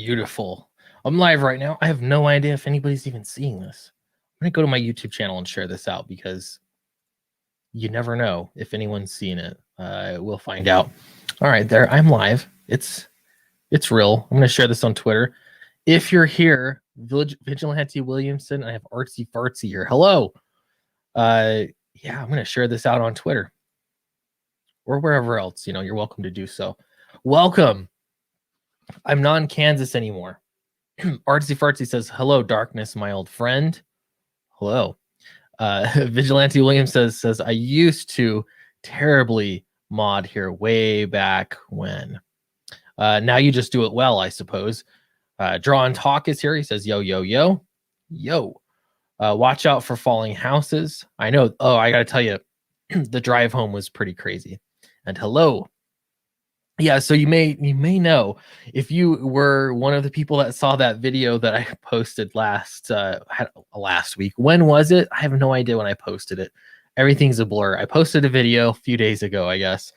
Beautiful. I'm live right now. I have no idea if anybody's even seeing this. I'm going to go to my YouTube channel and share this out because you never know if anyone's seen it. We'll find out. All right, there. I'm live. It's real. I'm going to share this on Twitter. If you're here, Vigilante Williamson, I have Artsy Fartsy here. Hello. Yeah, I'm going to share this out on Twitter or wherever else. You're welcome to do so. Welcome. I'm not in Kansas anymore. Artsy Fartsy says, hello, darkness, my old friend. Hello. Vigilante Williams says, I used to terribly mod here way back when. Now you just do it well, I suppose. Draw and Talk is here. He says, yo, yo, yo, yo. Watch out for falling houses. I know. Oh, I got to tell you, the drive home was pretty crazy. And hello. Yeah, so you may know, if you were one of the people that saw that video that I posted last week. When was it? I have no idea when I posted it. Everything's a blur. I posted a video a few days ago, I guess,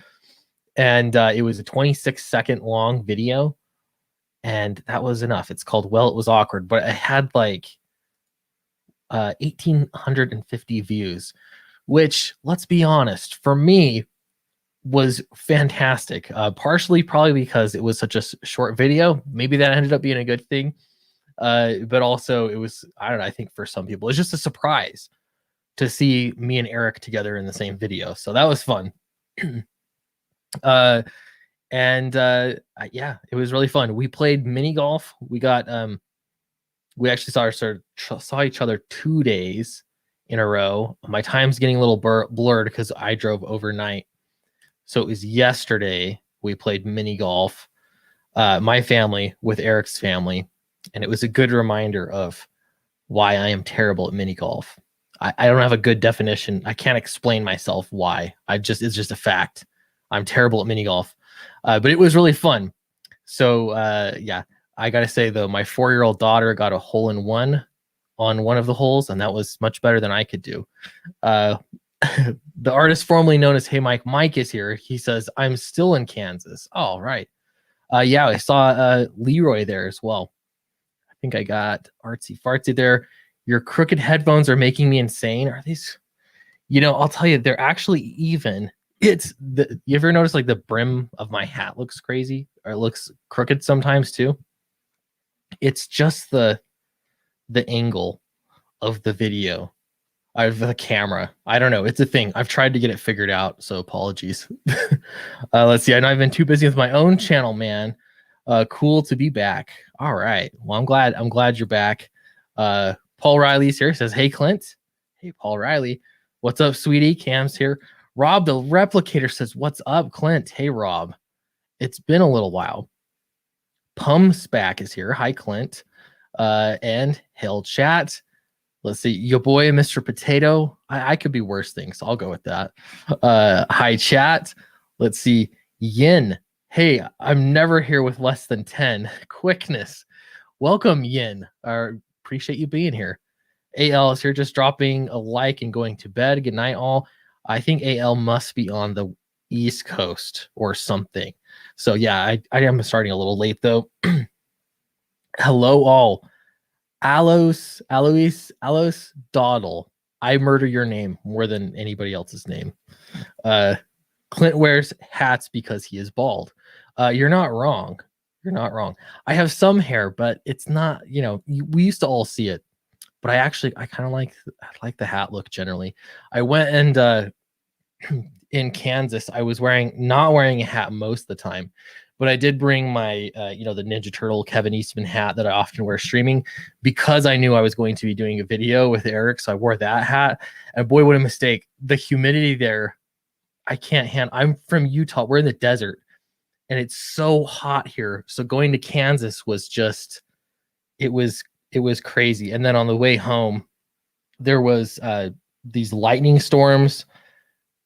and it was a 26-second long video, and that was enough. It's called Well, It Was Awkward, but it had like 1,850 views, which, let's be honest, for me, was fantastic. Partially probably because it was such a short video. Maybe that ended up being a good thing. But also it was, I don't know, I think for some people, it's just a surprise to see me and Eric together in the same video. So that was fun. Yeah, it was really fun. We played mini golf. We got, we actually saw each other 2 days in a row. My time's getting a little blurred because I drove overnight. So it was yesterday we played mini golf, my family with Eric's family, and it was a good reminder of why I am terrible at mini golf. I don't have a good definition. I can't explain myself why. It's just a fact. I'm terrible at mini golf, but it was really fun. So yeah, I gotta say though, my 4-year-old daughter got a hole-in-one on one of the holes, and that was much better than I could do. The artist formerly known as Hey Mike is here. He says, I'm still in Kansas. All right. Yeah, I saw Leroy there as well. I think I got Artsy Fartsy there. Your crooked headphones are making me insane. Are these? I'll tell you, they're actually even. You ever notice like the brim of my hat looks crazy or it looks crooked sometimes too? It's just the angle of the video. The camera. I don't know. It's a thing. I've tried to get it figured out, so apologies. Let's see. I know I've been too busy with my own channel, man. Cool to be back. All right. Well, I'm glad you're back. Paul Riley's here. Says, hey, Clint. Hey, Paul Riley. What's up, sweetie? Cam's here. Rob the Replicator says, what's up, Clint? Hey, Rob. It's been a little while. Pumsback is here. Hi, Clint. And hail chat. Let's see, your boy, Mr. Potato. I could be worse things. So I'll go with that. Hi, chat. Let's see. Yin. Hey, I'm never here with less than 10. Quickness. Welcome, Yin. Appreciate you being here. AL is here just dropping a like and going to bed. Good night, all. I think AL must be on the East Coast or something. So, yeah, I am starting a little late, though. Hello, all. Alois Dawdle. I murder your name more than anybody else's name. Clint wears hats because he is bald. You're not wrong. You're not wrong. I have some hair, but it's not, we used to all see it. But I kind of like the hat look generally. I went and in Kansas, I was not wearing a hat most of the time. But I did bring my, the Ninja Turtle Kevin Eastman hat that I often wear streaming because I knew I was going to be doing a video with Eric. So I wore that hat. And boy, what a mistake. The humidity there, I can't handle. I'm from Utah. We're in the desert. And it's so hot here. So going to Kansas was just, it was crazy. And then on the way home, there was these lightning storms.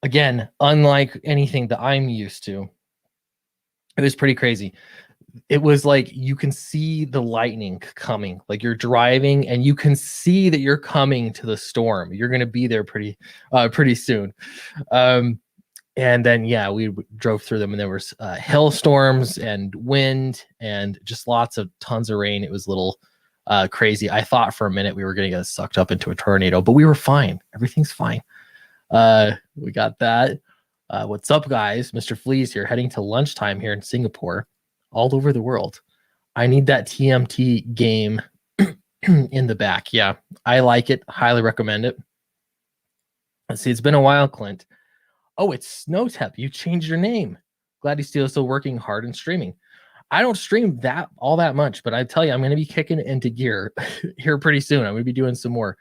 Again, unlike anything that I'm used to. It was pretty crazy. It was like you can see the lightning coming, like you're driving and you can see that you're coming to the storm. You're going to be there pretty soon. And then, yeah, we drove through them, and there was hailstorms and wind and just tons of rain. It was a little crazy. I thought for a minute we were going to get sucked up into a tornado, but we were fine. Everything's fine. We got that. What's up, guys? Mr. Fleas here, heading to lunchtime here in Singapore, all over the world. I need that TMT game in the back. Yeah, I like it. Highly recommend it. Let's see. It's been a while, Clint. Oh, it's Snowtep. You changed your name. Glad you're still working hard and streaming. I don't stream all that much, but I tell you, I'm going to be kicking into gear here pretty soon. I'm going to be doing some more.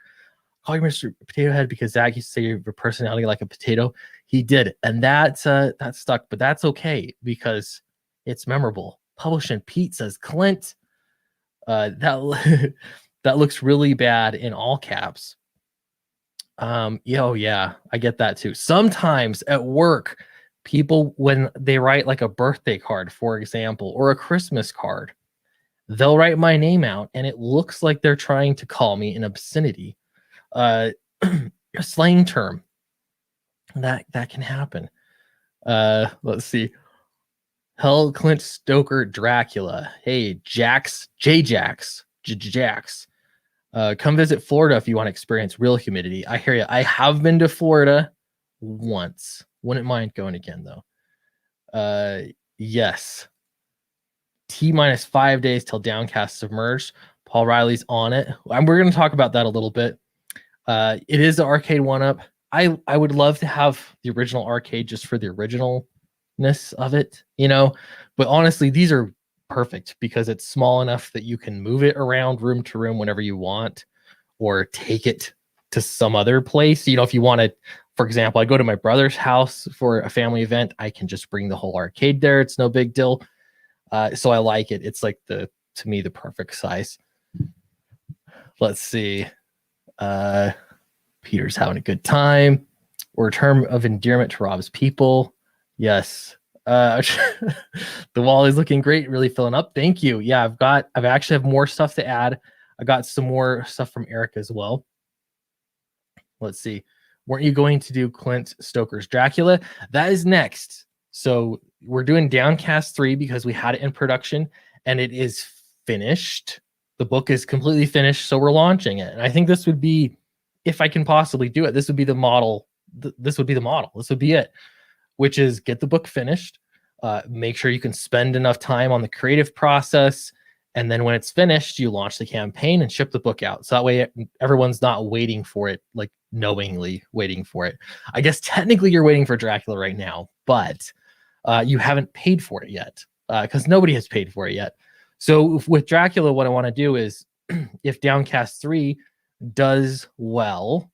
Call you Mr. Potato Head because Zach used to say your personality like a potato. He did, and that stuck, but that's okay because it's memorable. Publishing Pete says, Clint, that looks really bad in all caps. Yeah, I get that too. Sometimes at work, people, when they write like a birthday card, for example, or a Christmas card, they'll write my name out and it looks like they're trying to call me an obscenity. A slang term that can happen. Let's see. Hell, Clint, Stoker, Dracula. Hey, Jax. Come visit Florida if you want to experience real humidity. I hear you. I have been to Florida once. Wouldn't mind going again, though. Yes. T-5 days till Downcast submerged. Paul Riley's on it. We're going to talk about that a little bit. It is the arcade one-up. I would love to have the original arcade just for the originalness of it, But honestly, these are perfect because it's small enough that you can move it around room to room whenever you want, or take it to some other place. If you want to, for example, I go to my brother's house for a family event, I can just bring the whole arcade there. It's no big deal. So I like it. It's like to me, the perfect size. Let's see. Peter's having a good time. Or a term of endearment to Rob's people. Yes. The wall is looking great, really filling up. Thank you. Yeah, I've actually have more stuff to add. I got some more stuff from Eric as well. Let's see. Weren't you going to do Clint Stoker's Dracula? That is next. So we're doing Downcast 3 because we had it in production and it is finished. The book is completely finished, so we're launching it. And I think this would be, if I can possibly do it, this would be the model. This would be the model. This would be it, which is get the book finished, make sure you can spend enough time on the creative process, and then when it's finished, you launch the campaign and ship the book out. So that way everyone's not waiting for it, like knowingly waiting for it. I guess technically you're waiting for Dracula right now, but you haven't paid for it yet because nobody has paid for it yet. So with Dracula, what I want to do is if Downcast 3 does well,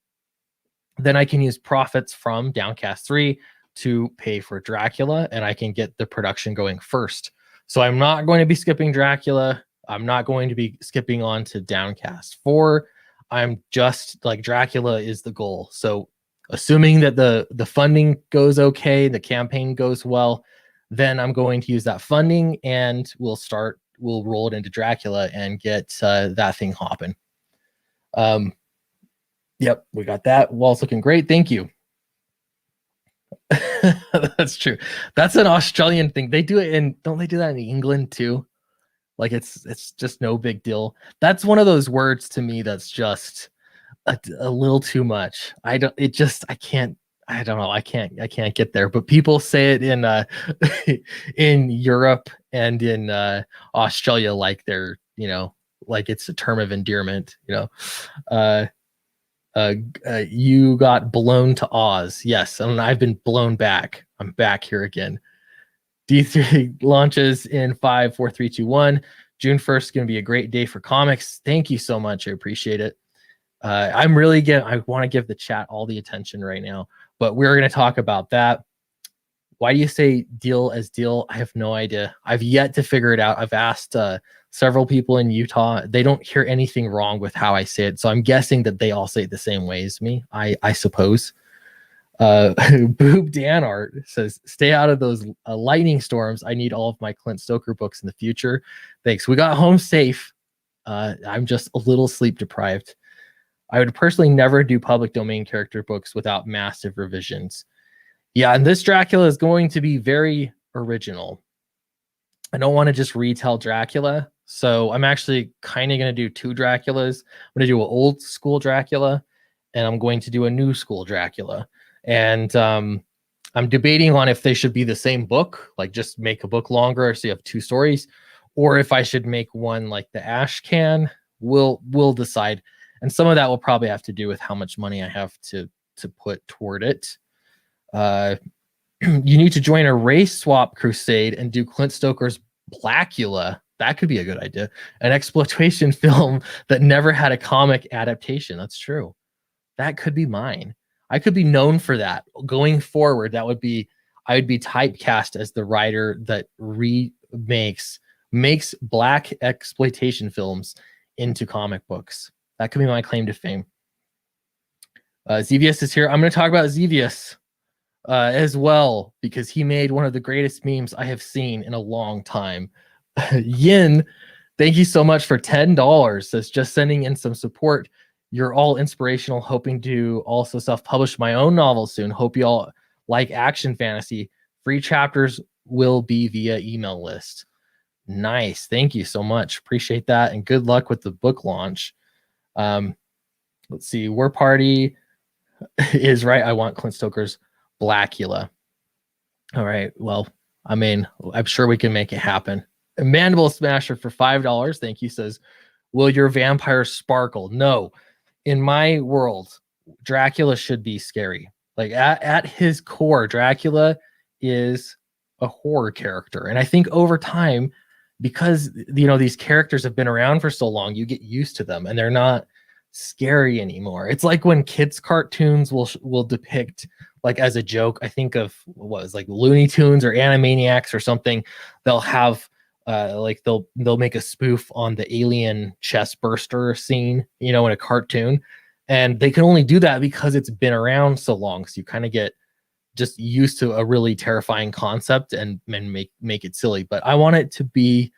then I can use profits from Downcast 3 to pay for Dracula, and I can get the production going first. So I'm not going to be skipping Dracula. I'm not going to be skipping on to Downcast 4. I'm just like, Dracula is the goal. So assuming that the funding goes okay, the campaign goes well, then I'm going to use that funding and we'll roll it into Dracula and get that thing hopping. Yep, we got that. Wall's looking great. Thank you. That's true. That's an Australian thing. They do it don't they do that in England too? Like it's just no big deal. That's one of those words to me that's just a little too much. I don't know. I can't get there. But people say it in in Europe and in Australia like they're, like it's a term of endearment, you got blown to Oz. Yes, and I've been blown back. I'm back here again. D3 launches in 5, 4, 3, 2, 1. June 1st is going to be a great day for comics. Thank you so much. I appreciate it. I want to give the chat all the attention right now, but we're going to talk about that. Why do you say deal as deal? I have no idea. I've yet to figure it out. I've asked several people in Utah. They don't hear anything wrong with how I say it. So I'm guessing that they all say it the same way as me, I suppose. Boob Dan Art says, stay out of those lightning storms. I need all of my Clint Stoker books in the future. Thanks. We got home safe. I'm just a little sleep deprived. I would personally never do public domain character books without massive revisions. Yeah, and this Dracula is going to be very original. I don't want to just retell Dracula. So I'm actually kind of going to do two Draculas. I'm going to do an old school Dracula, and I'm going to do a new school Dracula. And I'm debating on if they should be the same book, like just make a book longer so you have two stories, or if I should make one like the Ash Can. We'll decide. And some of that will probably have to do with how much money I have to put toward it. You need to join a race swap crusade and do Clint Stoker's Blackula. That could be a good idea. An exploitation film that never had a comic adaptation. That's true. That could be mine. I could be known for that. Going forward, I would be typecast as the writer that makes black exploitation films into comic books. That could be my claim to fame. Xevious is here. I'm going to talk about Xevious as well, because he made one of the greatest memes I have seen in a long time. Yin, thank you so much for $10. That's just sending in some support. You're all inspirational. Hoping to also self-publish my own novel soon. Hope you all like action fantasy. Free chapters will be via email list. Nice. Thank you so much. Appreciate that. And good luck with the book launch. Let's see. War Party is right. I want Clint Stoker's Blackula. All right. Well, I mean, I'm sure we can make it happen. Mandible Smasher for $5. Thank you. Says, will your vampire sparkle? No. In my world, Dracula should be scary. Like at his core, Dracula is a horror character. And I think over time, because these characters have been around for so long, you get used to them and they're not scary anymore. It's like when kids cartoons will depict, like as a joke, I think of what was like Looney Tunes or Animaniacs or something. They'll have like they'll make a spoof on the alien chest burster scene, in a cartoon, and they can only do that because it's been around so long. So you kind of get just used to a really terrifying concept and make it silly. But I want it to be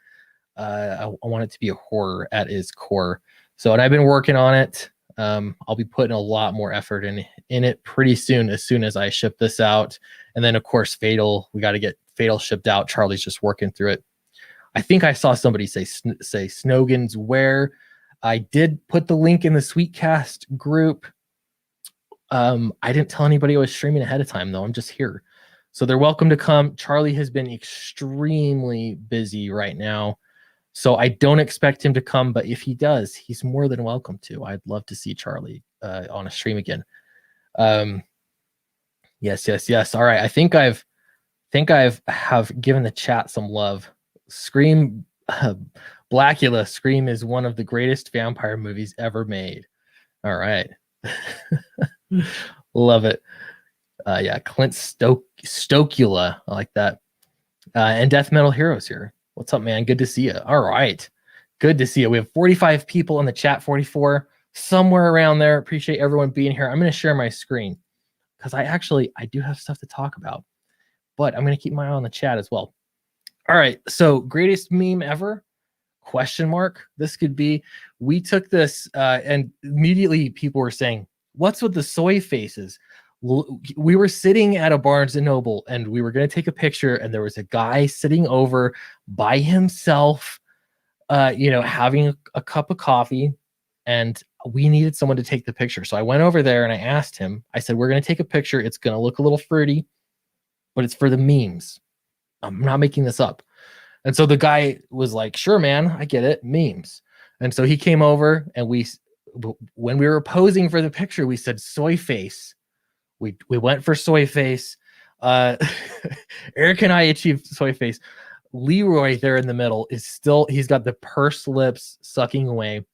I want it to be a horror at its core. So, and I've been working on it. I'll be putting a lot more effort in it pretty soon, as soon as I ship this out. And then of course, Fatal, we got to get Fatal shipped out. Charlie's just working through it. I think I saw somebody say Snogan's Where. I did put the link in the Sweetcast group. I didn't tell anybody I was streaming ahead of time, though. I'm just here. So they're welcome to come. Charlie has been extremely busy right now, so I don't expect him to come, but if he does, he's more than welcome to. I'd love to see Charlie on a stream again. Yes. All right. I think I've given the chat some love. Scream, Blackula. Scream is one of the greatest vampire movies ever made. All right. Love it. Yeah, Clint Stokula. I like that. And Death Metal Heroes here. What's up, man? Good to see you. All right. Good to see you. We have 45 people in the chat, 44, somewhere around there. Appreciate everyone being here. I'm going to share my screen because I do have stuff to talk about, but I'm going to keep my eye on the chat as well. All right. So greatest meme ever? Question mark. This could be, we took this and immediately people were saying, what's with the soy faces? We were sitting at a Barnes and Noble and we were going to take a picture, and there was a guy sitting over by himself, having a cup of coffee, and we needed someone to take the picture. So I went over there and I asked him, I said, we're going to take a picture. It's going to look a little fruity, but it's for the memes. I'm not making this up. And so the guy was like, sure, man, I get it. Memes. And so he came over, and when we were posing for the picture, we said soy face. We went for soy face. Eric and I achieved soy face. Leroy there in the middle he's got the pursed lips sucking away.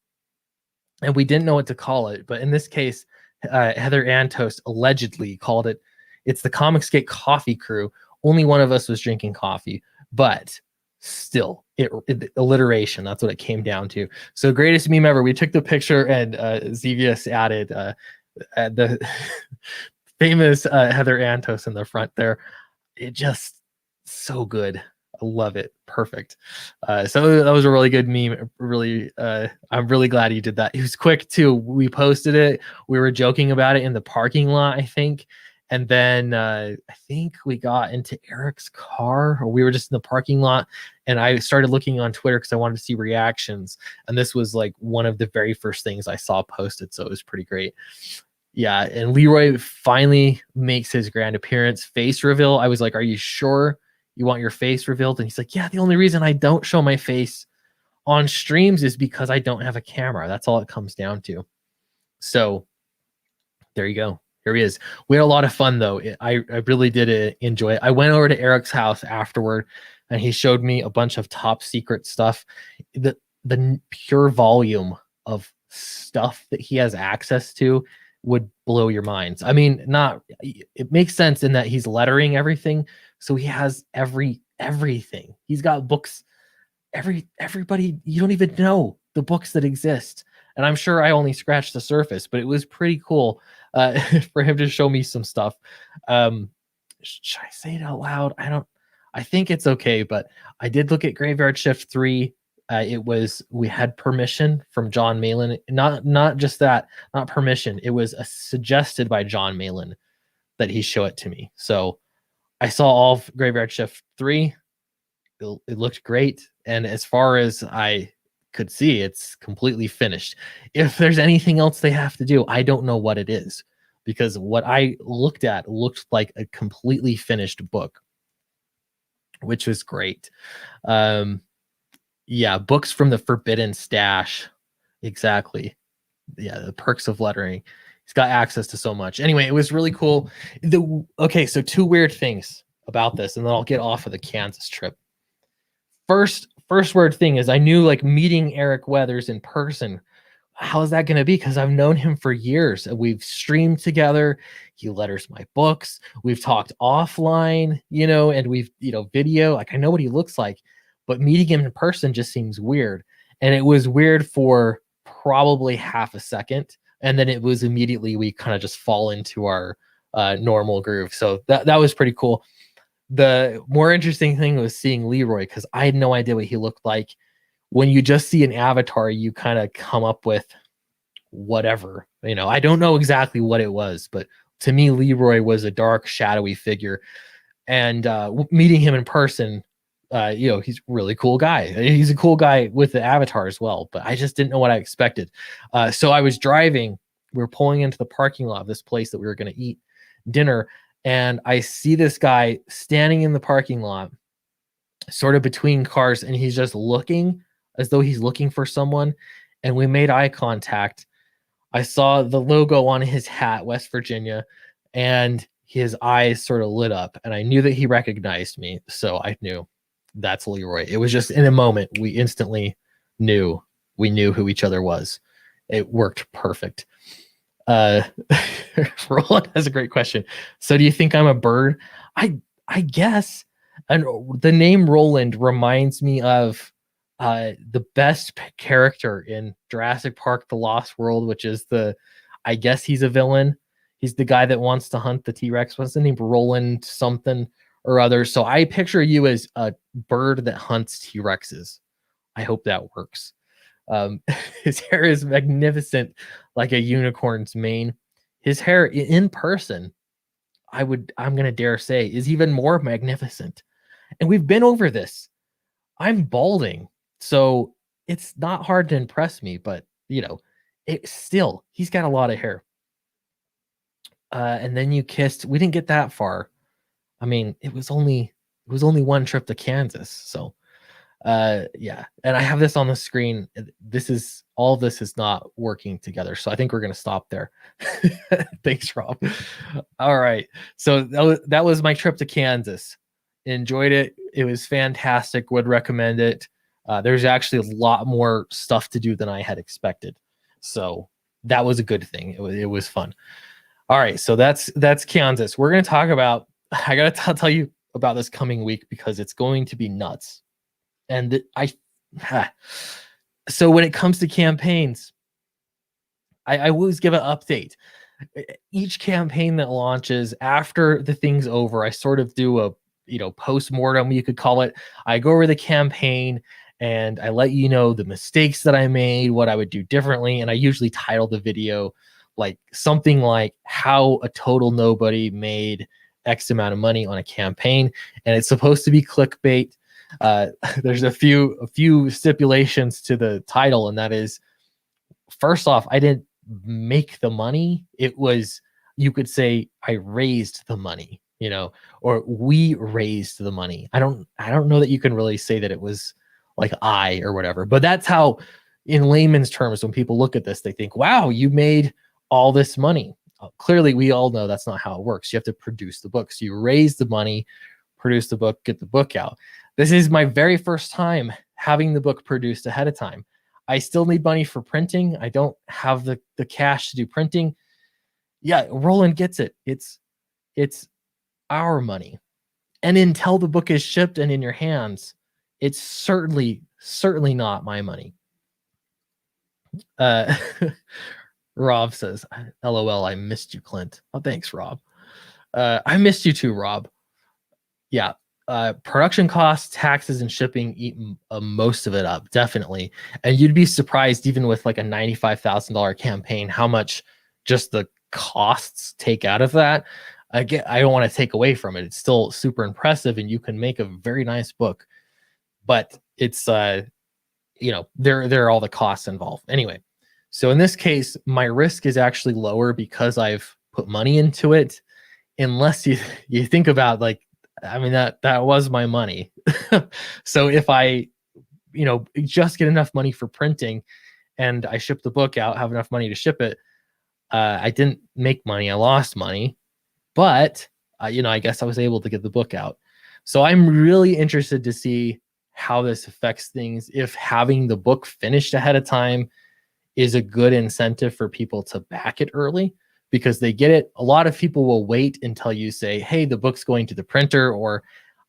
And we didn't know what to call it. But in this case, Heather Antos allegedly called it, it's the Comicsgate Coffee Crew. Only one of us was drinking coffee, but still, alliteration. That's what it came down to. So greatest meme ever. We took the picture, and Xevious added the famous Heather Antos in the front there. It just so good. I love it. Perfect. So that was a really good meme. Really, I'm really glad he did that. He was quick too. We posted it. We were joking about it in the parking lot, I think. And then I think we got into Eric's car, or we were just in the parking lot, and I started looking on Twitter because I wanted to see reactions. And this was like one of the very first things I saw posted, so it was pretty great. Yeah, and Leroy finally makes his grand appearance. Face reveal. I was like, "Are you sure you want your face revealed?" And he's like, "Yeah, the only reason I don't show my face on streams is because I don't have a camera. That's all it comes down to." So there you go. Here he is. We had a lot of fun though. I really did enjoy it. I went over to Eric's house afterward, and he showed me a bunch of top secret stuff. The pure volume of stuff that he has access to would blow your minds. I mean, not it makes sense in that he's lettering everything, so he has everything. He's got books. Everybody, you don't even know the books that exist. And I'm sure I only scratched the surface, but it was pretty cool for him to show me some stuff. Should I say it out loud? I think it's okay, but I did look at Graveyard Shift 3. We had permission from John Malin. Not just that, not permission. It was suggested by John Malin that he show it to me. So I saw all of Graveyard Shift 3. It looked great. And as far as I could see, it's completely finished. If there's anything else they have to do, I don't know what it is, because what I looked at looked like a completely finished book, which was great. Yeah, books from the Forbidden Stash. Exactly. Yeah, the perks of lettering. He's got access to so much. Anyway, it was really cool. Okay, so two weird things about this, and then I'll get off of the Kansas trip. First weird thing is I knew, like, meeting Eric Weathers in person, how is that going to be? Because I've known him for years. We've streamed together. He letters my books. We've talked offline, and we've, video. Like, I know what he looks like, but meeting him in person just seems weird. And it was weird for probably half a second. And then it was immediately, we kind of just fall into our normal groove. So that was pretty cool. The more interesting thing was seeing Leroy, because I had no idea what he looked like. When you just see an avatar, you kind of come up with whatever. I don't know exactly what it was, but to me, Leroy was a dark, shadowy figure. And meeting him in person, he's a really cool guy. He's a cool guy with the avatar as well, but I just didn't know what I expected. So I was driving. We were pulling into the parking lot of this place that we were going to eat dinner. And I see this guy standing in the parking lot, sort of between cars, and he's just looking as though he's looking for someone. And we made eye contact. I saw the logo on his hat, West Virginia, and his eyes sort of lit up. And I knew that he recognized me. So I knew that's Leroy. It was just in a moment, we instantly knew who each other was. It worked perfect. Roland has a great question. So do you think I'm a bird? I guess. And the name Roland reminds me of the best character in Jurassic Park: The Lost World, which is I guess he's a villain. He's the guy that wants to hunt the T-Rex. What's the name? Roland something or other. So I picture you as a bird that hunts T-Rexes. I hope that works. His hair is magnificent, like a unicorn's mane. His hair in person, I'm gonna dare say, is even more magnificent. And we've been over this. I'm balding, so it's not hard to impress me, but he's got a lot of hair. And then you kissed. We didn't get that far. I mean, it was only one trip to Kansas, so yeah. And I have this on the screen. All this is not working together, so I think we're gonna stop there. Thanks, Rob. All right, so that was my trip to Kansas. Enjoyed it. It was fantastic. Would recommend it. There's actually a lot more stuff to do than I had expected, so that was a good thing. It was fun. All right, so that's Kansas. We're gonna talk about. I gotta tell you about this coming week because it's going to be nuts. And so when it comes to campaigns, I always give an update. Each campaign that launches after the thing's over, I sort of do a post-mortem, you could call it. I go over the campaign and I let you know the mistakes that I made, what I would do differently, and I usually title the video like something like how a total nobody made X amount of money on a campaign, and it's supposed to be clickbait. There's a few stipulations to the title, and that is, first off, I didn't make the money. It was, you could say, I raised the money, or we raised the money. I don't know that you can really say that it was like I or whatever, but that's how, in layman's terms, when people look at this, they think, wow, you made all this money. Clearly, we all know that's not how it works. You have to produce the book. So you raise the money, produce the book, get the book out. This is my very first time having the book produced ahead of time. I still need money for printing. I don't have the cash to do printing. Yeah, Roland gets it. It's our money. And until the book is shipped and in your hands, it's certainly not my money. Rob says, LOL, I missed you, Clint. Oh, thanks, Rob. I missed you too, Rob. Yeah. Production costs, taxes, and shipping eat most of it up, definitely. And you'd be surprised, even with like a $95,000 campaign, how much just the costs take out of that. Again, I don't want to take away from it. It's still super impressive, and you can make a very nice book. But it's there are all the costs involved. Anyway, so in this case, my risk is actually lower because I've put money into it. Unless you think about, like, I mean, that was my money. So if I, just get enough money for printing and I ship the book out, have enough money to ship it, I didn't make money. I lost money, but I guess I was able to get the book out. So I'm really interested to see how this affects things. If having the book finished ahead of time is a good incentive for people to back it early, because they get it. A lot of people will wait until you say, hey, the book's going to the printer, or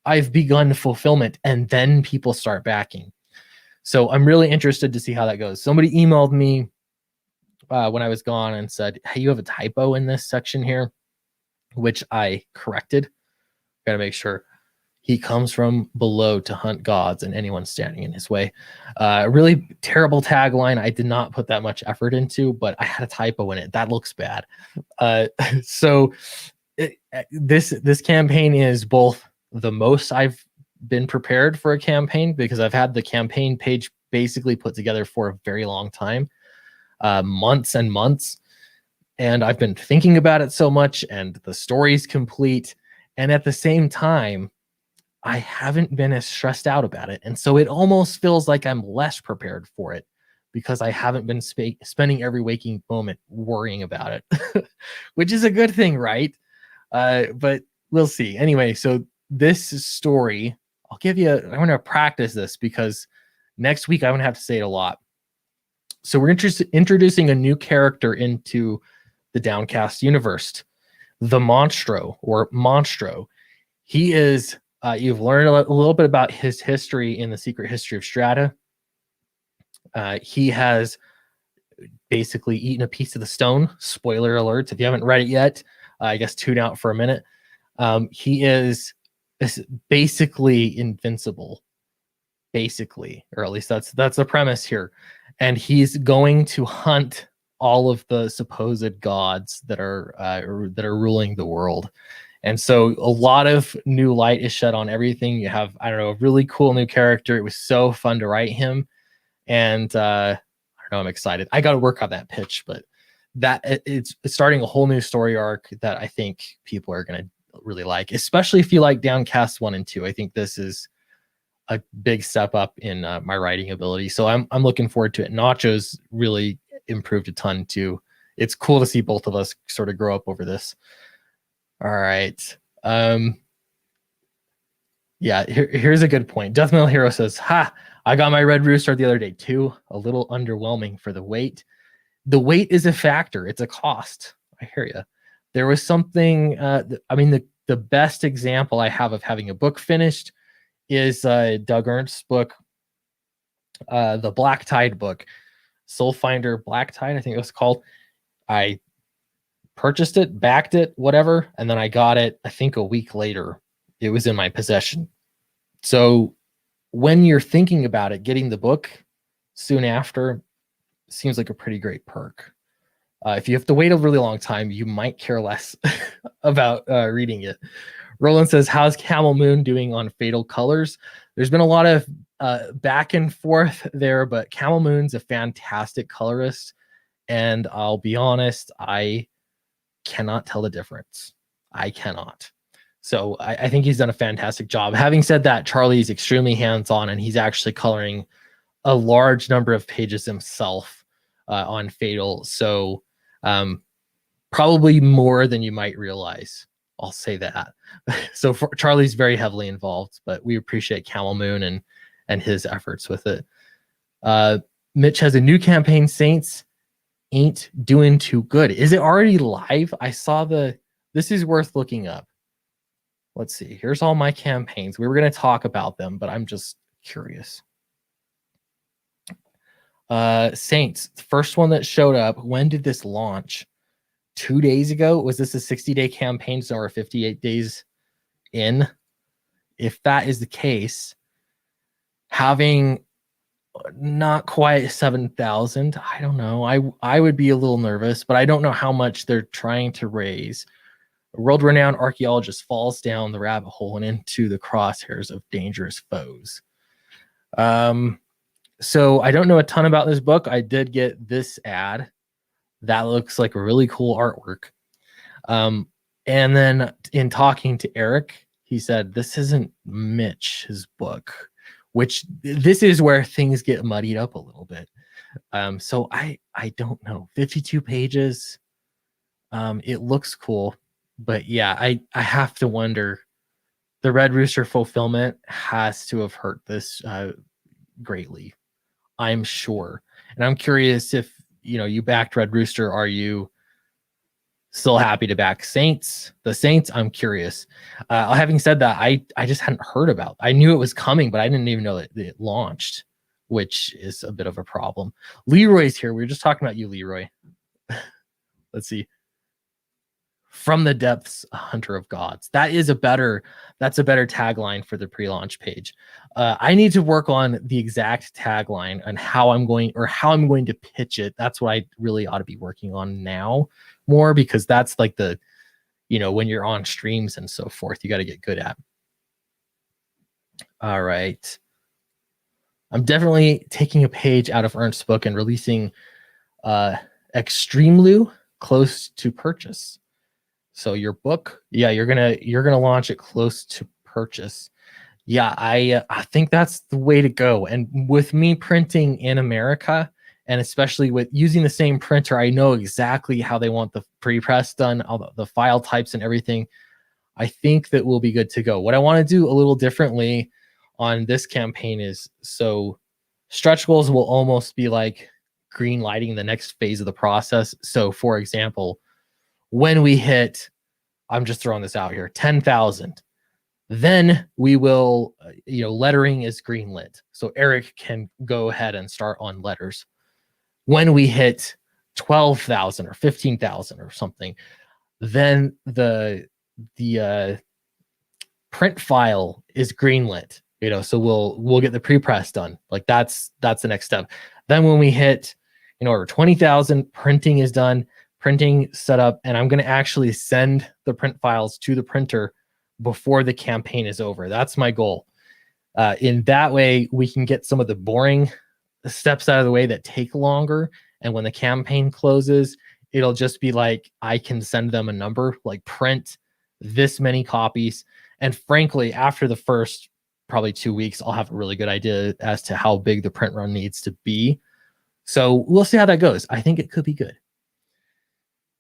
I've begun fulfillment, and then people start backing. So I'm really interested to see how that goes. Somebody emailed me when I was gone and said, hey, you have a typo in this section here, which I corrected. Got to make sure. He comes from below to hunt gods and anyone standing in his way. Really terrible tagline. I did not put that much effort into, but I had a typo in it. That looks bad. So this campaign is both the most I've been prepared for a campaign, because I've had the campaign page basically put together for a very long time, months and months. And I've been thinking about it so much, and the story's complete. And at the same time, I haven't been as stressed out about it. And so it almost feels like I'm less prepared for it, because I haven't been spending every waking moment worrying about it, which is a good thing, right? But we'll see. Anyway, so this story, I'm going to practice this, because next week I'm going to have to say it a lot. So we're introducing a new character into the Downcast universe, the Monstro, or Monstro. He is... you've learned a little bit about his history in the Secret History of Strata. He has basically eaten a piece of the stone. Spoiler alert, if you haven't read it yet, I guess tune out for a minute. He is basically invincible, basically, or at least that's the premise here. And he's going to hunt all of the supposed gods that are ruling the world. And so a lot of new light is shed on everything. You have, I don't know, a really cool new character. It was so fun to write him. And I don't know, I'm excited. I got to work on that pitch, but it's starting a whole new story arc that I think people are going to really like, especially if you like Downcast 1 and 2. I think this is a big step up in my writing ability. So I'm looking forward to it. Nacho's really improved a ton too. It's cool to see both of us sort of grow up over this. All right. Yeah, here's a good point. Death Metal Hero says, ha, I got my Red Rooster the other day too. A little underwhelming for the wait. The wait is a factor. It's a cost. I hear you. There was something, the best example I have of having a book finished is Doug Ernst's book, the Black Tide book, Soul Finder Black Tide, I think it was called. I purchased it, backed it, whatever, and then I got it, I think a week later. It was in my possession. So when you're thinking about it, getting the book soon after seems like a pretty great perk. If you have to wait a really long time, you might care less about reading it. Roland says, how's Camel Moon doing on Fatal Colors? There's been a lot of back and forth there, but Camel Moon's a fantastic colorist. And I'll be honest, I cannot tell the difference. I cannot. So I think he's done a fantastic job. Having said that, Charlie's extremely hands-on, and he's actually coloring a large number of pages himself on Fatal. So probably more than you might realize. I'll say that. So Charlie's very heavily involved, but we appreciate Camel Moon and his efforts with it. Mitch has a new campaign, Saints Ain't Doing Too Good. Is it already live? I saw this is worth looking up. Let's see. Here's all my campaigns. We were going to talk about them, but I'm just curious. Saints, the first one that showed up. When did this launch? 2 days ago? Was this a 60-day campaign? So we're 58 days in. If that is the case, having not quite 7,000, I don't know. I would be a little nervous, but I don't know how much they're trying to raise. A world-renowned archaeologist falls down the rabbit hole and into the crosshairs of dangerous foes. So I don't know a ton about this book. I did get this ad. That looks like a really cool artwork. And then in talking to Eric, he said, this isn't Mitch's book, which this is where things get muddied up a little bit. So I don't know. 52 pages. It looks cool. But yeah, I have to wonder. The Red Rooster fulfillment has to have hurt this greatly, I'm sure. And I'm curious if, you backed Red Rooster, are you still happy to back Saints? The Saints, I'm curious. Having said that, I just hadn't heard about. I knew it was coming, but I didn't even know that it launched, which is a bit of a problem. Leroy's here. We were just talking about you, Leroy. Let's see. From the Depths, a Hunter of Gods. That's a better tagline for the pre-launch page. I need to work on the exact tagline and how I'm going to pitch it. That's what I really ought to be working on now more, because that's like when you're on streams and so forth, you got to get good at. All right. I'm definitely taking a page out of Ernst's book and releasing Extremely close to purchase. So your book, yeah, you're gonna launch it close to purchase. Yeah, I think that's the way to go. And with me printing in America, and especially with using the same printer, I know exactly how they want the pre-press done, all the file types and everything. I think that we'll be good to go. What I want to do a little differently on this campaign is, so stretch goals will almost be like green lighting the next phase of the process. So for example, when we hit, I'm just throwing this out here, 10,000, then we will, lettering is greenlit. So Eric can go ahead and start on letters. When we hit 12,000 or 15,000 or something, then the print file is greenlit. So we'll get the pre-press done. Like that's the next step. Then when we hit, over 20,000, printing is done. Printing set up, and I'm going to actually send the print files to the printer before the campaign is over. That's my goal. In that way, we can get some of the boring steps out of the way that take longer. And when the campaign closes, it'll just be like, I can send them a number, like print this many copies. And frankly, after the first probably 2 weeks, I'll have a really good idea as to how big the print run needs to be. So we'll see how that goes. I think it could be good.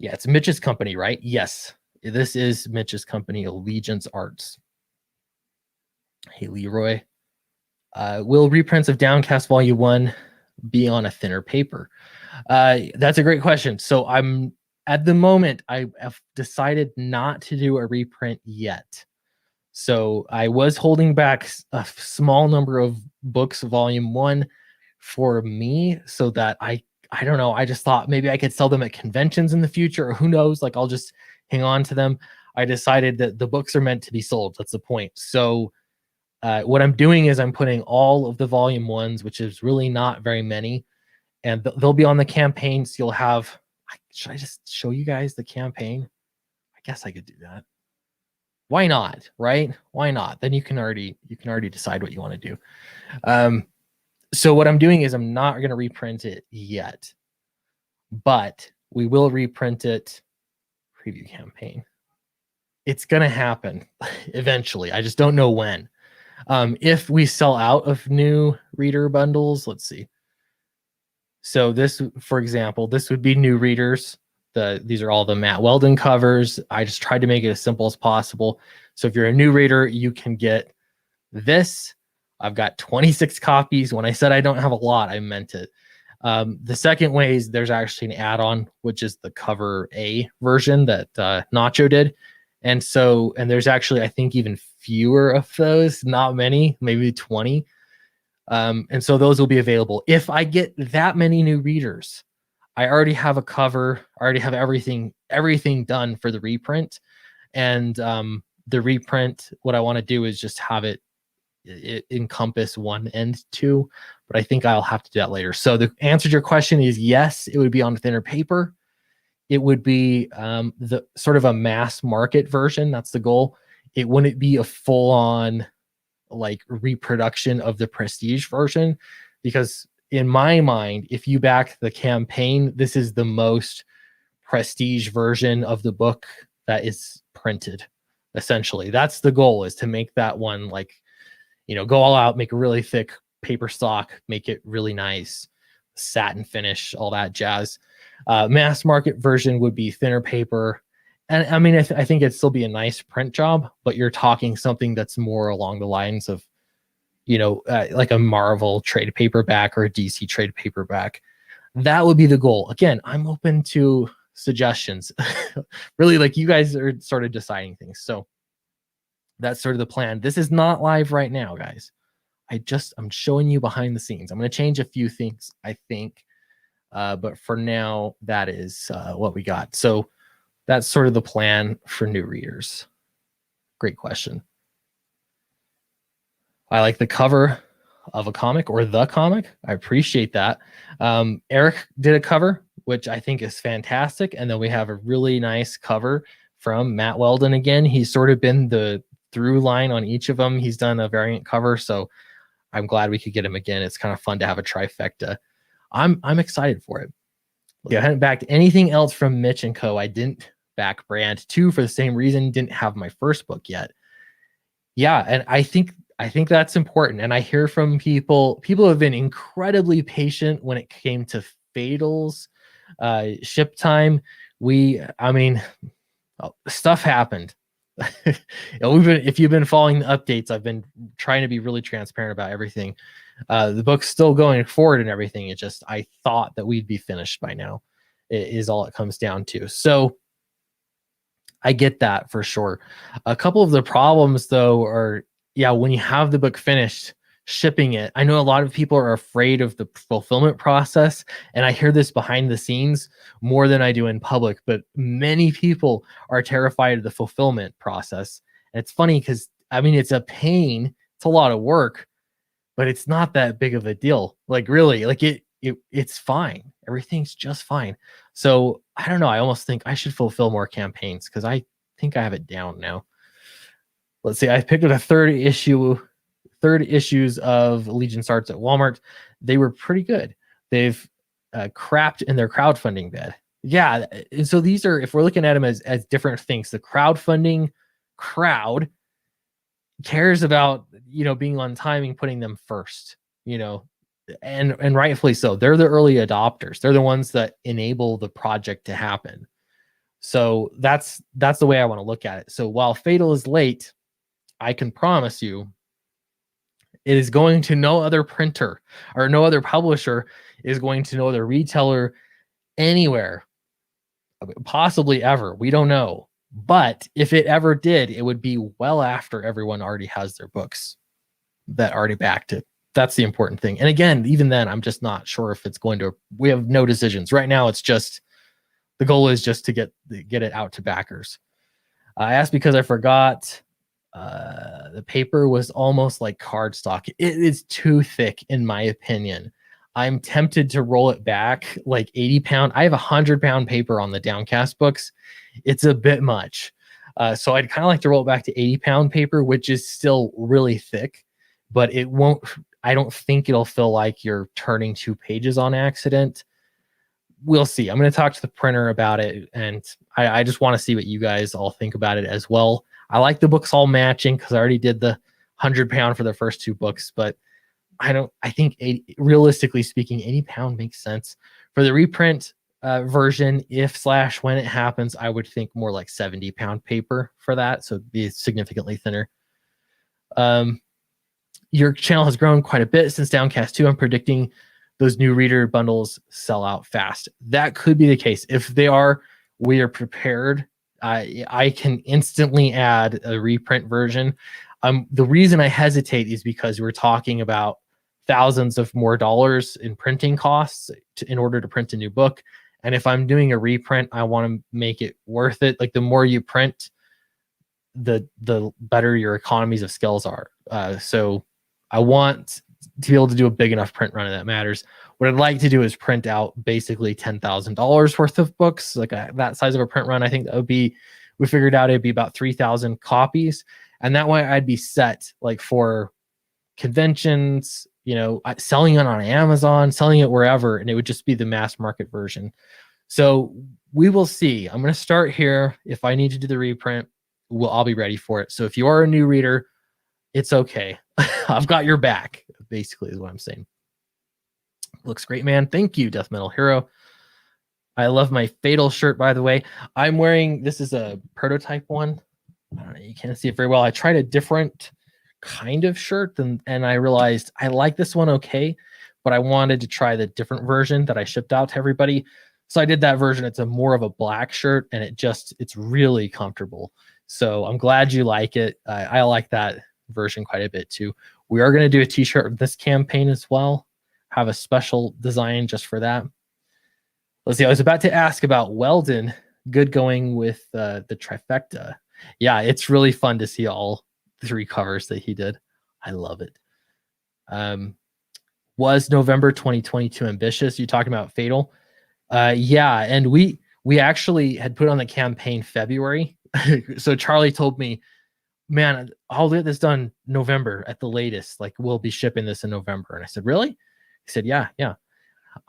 Yeah, it's Mitch's company, right? Yes, this is Mitch's company, Allegiance Arts. Hey, Leroy. Will reprints of Downcast Volume 1 be on a thinner paper? That's a great question. So at the moment, I have decided not to do a reprint yet. So I was holding back a small number of books, Volume 1, for me, so that I don't know. I just thought maybe I could sell them at conventions in the future, or who knows? Like I'll just hang on to them. I decided that the books are meant to be sold. That's the point. So what I'm doing is I'm putting all of the Volume 1s, which is really not very many, and they'll be on the campaign. So you'll have, Should I just show you guys the campaign? I guess I could do that. Why not? Right? Why not? Then you can already decide what you want to do. So what I'm doing is I'm not going to reprint it yet, but we will reprint it. Preview campaign. It's going to happen eventually. I just don't know when. If we sell out of new reader bundles, let's see. So this, for example, this would be new readers. These are all the Matt Weldon covers. I just tried to make it as simple as possible. So if you're a new reader, you can get this. I've got 26 copies. When I said I don't have a lot, I meant it. The second way is there's actually an add-on, which is the cover A version that Nacho did. And there's actually, I think, even fewer of those, not many, maybe 20. And so those will be available. If I get that many new readers, I already have a cover, I already have everything done for the reprint. And the reprint, what I want to do is just have it encompass 1 and 2, but I think I'll have to do that later. So the answer to your question is yes, it would be on thinner paper. It would be the sort of a mass market version. That's the goal. It wouldn't be a full-on like reproduction of the prestige version, because in my mind, if you back the campaign, this is the most prestige version of the book that is printed. Essentially, that's the goal, is to make that one like, go all out, make a really thick paper stock, make it really nice, satin finish, all that jazz. Mass market version would be thinner paper. And I mean, I think it'd still be a nice print job, but you're talking something that's more along the lines of, like a Marvel trade paperback or a DC trade paperback. That would be the goal. Again, I'm open to suggestions. Really, like, you guys are sort of deciding things. So that's sort of the plan. This is not live right now, guys. I'm showing you behind the scenes. I'm going to change a few things, I think. But for now, that is what we got. So that's sort of the plan for new readers. Great question. I like the cover of a comic, or the comic. I appreciate that. Eric did a cover, which I think is fantastic. And then we have a really nice cover from Matt Weldon again. He's sort of been the through line on each of them. He's done a variant cover, so I'm glad we could get him again. It's kind of fun to have a trifecta. I'm excited for it. Yeah, I hadn't backed anything else from Mitch and Co. I didn't back Brand 2 for the same reason. Didn't have my first book yet. Yeah, and I think that's important. And I hear from people have been incredibly patient when it came to Fatal's ship time. Stuff happened. If you've been following the updates, I've been trying to be really transparent about everything. The book's still going forward and everything. It just, I thought that we'd be finished by now, is all it comes down to. So I get that for sure. A couple of the problems, though, are, when you have the book finished, shipping it. I know a lot of people are afraid of the fulfillment process, and I hear this behind the scenes more than I do in public, but many people are terrified of the fulfillment process. And it's funny because, it's a pain. It's a lot of work, but it's not that big of a deal. Like, really, like it's fine. Everything's just fine. So I don't know. I almost think I should fulfill more campaigns, because I think I have it down now. Let's see. I picked up a third issues of Legion starts at Walmart. They were pretty good. They've crapped in their crowdfunding bed. Yeah. And so these are, if we're looking at them as different things, the crowdfunding crowd cares about, being on timing, putting them first, and rightfully so. They're the early adopters. They're the ones that enable the project to happen. So that's the way I want to look at it. So while Fatal is late, I can promise you it is going to no other printer or no other publisher is going to no other retailer anywhere, possibly ever. We don't know. But if it ever did, it would be well after everyone already has their books that already backed it. That's the important thing. And again, even then, I'm just not sure if it's going to, we have no decisions. Right now, it's just, the goal is just to get it out to backers. I asked because I forgot. The paper was almost like cardstock. It is too thick, in my opinion. I'm tempted to roll it back like 80 pound. I have 100-pound paper on the Downcast books. It's a bit much. So I'd kind of like to roll it back to 80-pound paper, which is still really thick, but it won't, I don't think it'll feel like you're turning 2 pages on accident. We'll see. I'm going to talk to the printer about it, and I just want to see what you guys all think about it as well. I like the books all matching because I already did the 100-pound for the first 2 books, but I think 80, realistically speaking, 80-pound makes sense. For the reprint version, if/when it happens, I would think more like 70-pound paper for that, so it'd be significantly thinner. Your channel has grown quite a bit since Downcast 2. I'm predicting those new reader bundles sell out fast. That could be the case. If they are, we are prepared. I can instantly add a reprint version. The reason I hesitate is because we're talking about thousands of more dollars in printing costs in order to print a new book. And if I'm doing a reprint, I want to make it worth it. Like the more you print, the better your economies of scales are. So I want to be able to do a big enough print run that matters. What I'd like to do is print out basically $10,000 worth of books, like that size of a print run. I think that would be, we figured out it'd be about 3,000 copies. And that way I'd be set like for conventions, you know, selling it on Amazon, selling it wherever, and it would just be the mass market version. So we will see. I'm going to start here. If I need to do the reprint, I'll be ready for it. So if you are a new reader, it's okay. I've got your back, basically, is what I'm saying. Looks great, man. Thank you, Death Metal Hero. I love my Fatal shirt, by the way. I'm wearing, this is a prototype one. I don't know, you can't see it very well. I tried a different kind of shirt and I realized I like this one okay, but I wanted to try the different version that I shipped out to everybody. So I did that version. It's a more of a black shirt and it's really comfortable. So I'm glad you like it. I like that version quite a bit too. We are going to do a t-shirt with this campaign as well. Have a special design just for that. Let's see. I was about to ask about Weldon. Good going with the trifecta. Yeah, it's really fun to see all 3 covers that he did. I love it. Was November 2022 ambitious? You talking about Fatal? Yeah, and we actually had put on the campaign February. So Charlie told me, man, I'll get this done November at the latest. Like we'll be shipping this in November. And I said, really? He said, yeah.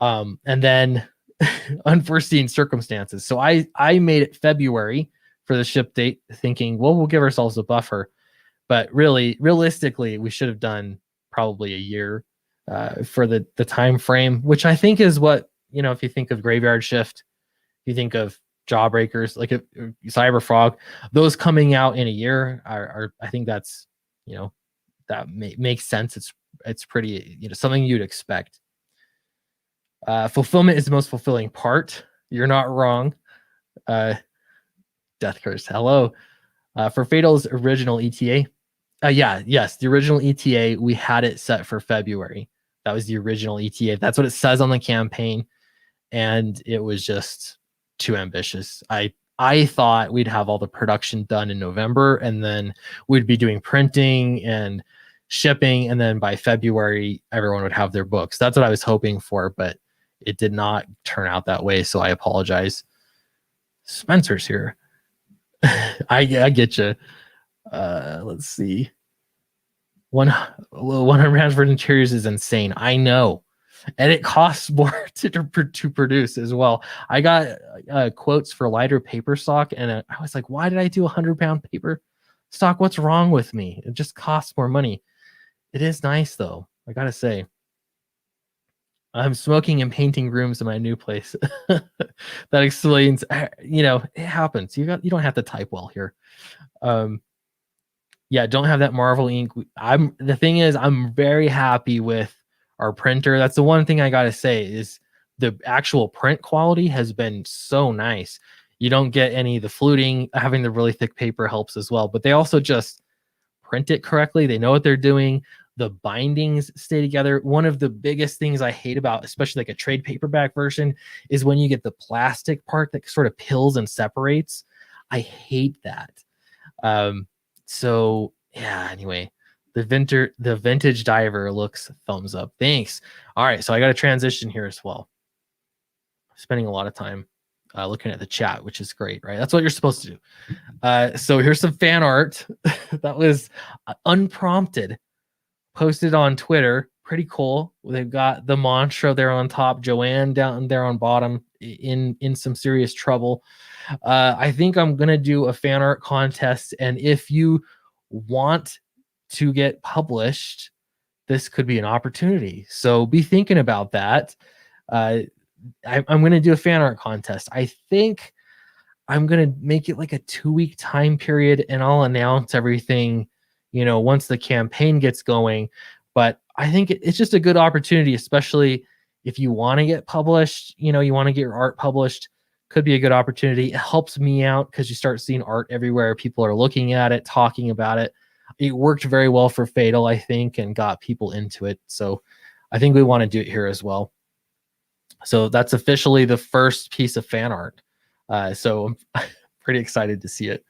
And then unforeseen circumstances. So I made it February for the ship date, thinking, well, we'll give ourselves a buffer. But really, realistically, we should have done probably a year for the time frame, which I think is what, you know, if you think of Graveyard Shift, you think of Jawbreakers, like Cyber Frog, those coming out in a year are I think that's, you know, that makes sense. It's pretty, you know, something you'd expect. Fulfillment is the most fulfilling part. You're not wrong. Death Curse, hello. For Fatal's original ETA, yes, the original ETA, we had it set for February. That was the original ETA. That's what it says on the campaign, and it was just too ambitious. I thought we'd have all the production done in November, and then we'd be doing printing and shipping, and then by February, everyone would have their books. That's what I was hoping for, but it did not turn out that way, so I apologize. Spencer's here. I get you. Let's see. 100 rounds for interiors is insane. I know. And it costs more to produce as well. I got quotes for lighter paper stock, and I was like, why did I do 100-pound paper stock? What's wrong with me? It just costs more money. It is nice, though. I got to say. I'm smoking and painting rooms in my new place. That explains, you know, it happens. You don't have to type well here. Yeah, don't have that Marvel ink. The thing is, I'm very happy with our printer. That's the one thing I gotta say is the actual print quality has been so nice. You don't get any of the fluting. Having the really thick paper helps as well, but they also just print it correctly. They know what they're doing. The bindings stay together. One of the biggest things I hate about, especially like a trade paperback version, is when you get the plastic part that sort of pills and separates. I hate that. So yeah, anyway, The vintage diver looks thumbs up. Thanks. All right, so I got a transition here as well. Spending a lot of time looking at the chat, which is great, right? That's what you're supposed to do. So here's some fan art that was unprompted, posted on Twitter. Pretty cool. They've got the Monstro there on top, Joanne down there on bottom in some serious trouble. I think I'm gonna do a fan art contest, and if you want to get published, this could be an opportunity. So be thinking about that. I'm going to do a fan art contest. I think I'm going to make it like a 2-week time period, and I'll announce everything, once the campaign gets going. But I think it's just a good opportunity, especially if you want to get published, you want to get your art published. Could be a good opportunity. It helps me out because you start seeing art everywhere. People are looking at it, talking about it. It worked very well for Fatal, I think, and got people into it. So I think we want to do it here as well. So that's officially the first piece of fan art. So I'm pretty excited to see it.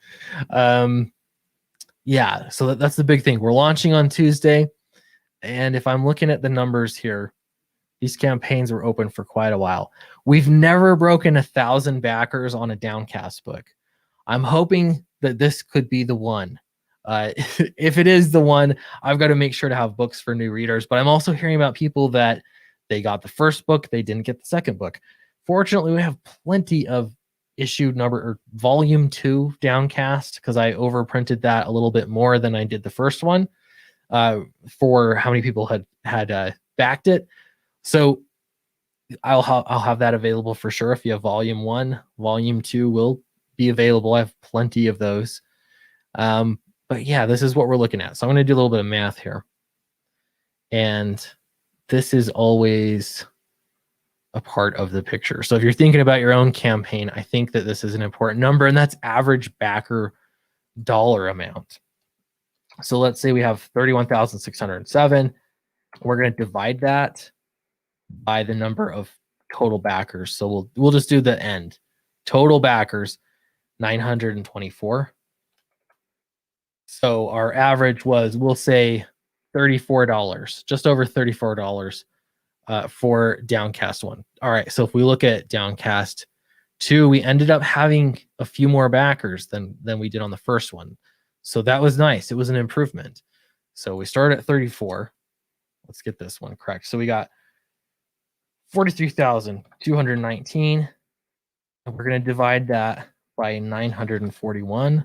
Yeah, so that's the big thing. We're launching on Tuesday. And if I'm looking at the numbers here, these campaigns were open for quite a while. We've never broken 1,000 backers on a Downcast book. I'm hoping that this could be the one. If it is the one, I've got to make sure to have books for new readers. But I'm also hearing about people that they got the first book, they didn't get the second book. Fortunately, we have plenty of issue number or volume 2 Downcast because I overprinted that a little bit more than I did the first one for how many people had backed it. So I'll have that available for sure. If you have volume 1, volume 2 will be available. I have plenty of those. But yeah, this is what we're looking at. So I'm going to do a little bit of math here. And this is always a part of the picture. So if you're thinking about your own campaign, I think that this is an important number, and that's average backer dollar amount. So let's say we have 31,607. We're going to divide that by the number of total backers. So we'll just do the end. Total backers, 924. So our average was, we'll say, $34, just over $34 for Downcast 1. All right, so if we look at Downcast 2, we ended up having a few more backers than we did on the first one. So that was nice. It was an improvement. So we started at 34. Let's get this one correct. So we got 43,219. And we're going to divide that by 941.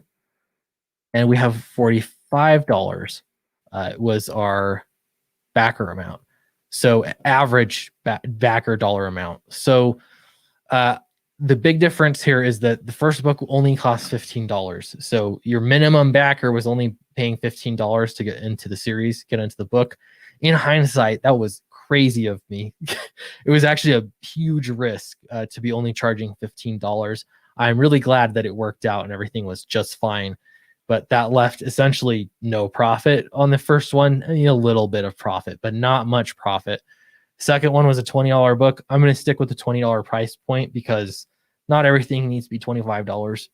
And we have $45 was our backer amount. So average backer dollar amount. So the big difference here is that the first book only cost $15. So your minimum backer was only paying $15 to get into the series, get into the book. In hindsight, that was crazy of me. It was actually a huge risk to be only charging $15. I'm really glad that it worked out and everything was just fine. But that left essentially no profit on the first one. I mean, a little bit of profit, but not much profit. Second one was a $20 book. I'm going to stick with the $20 price point because not everything needs to be $25.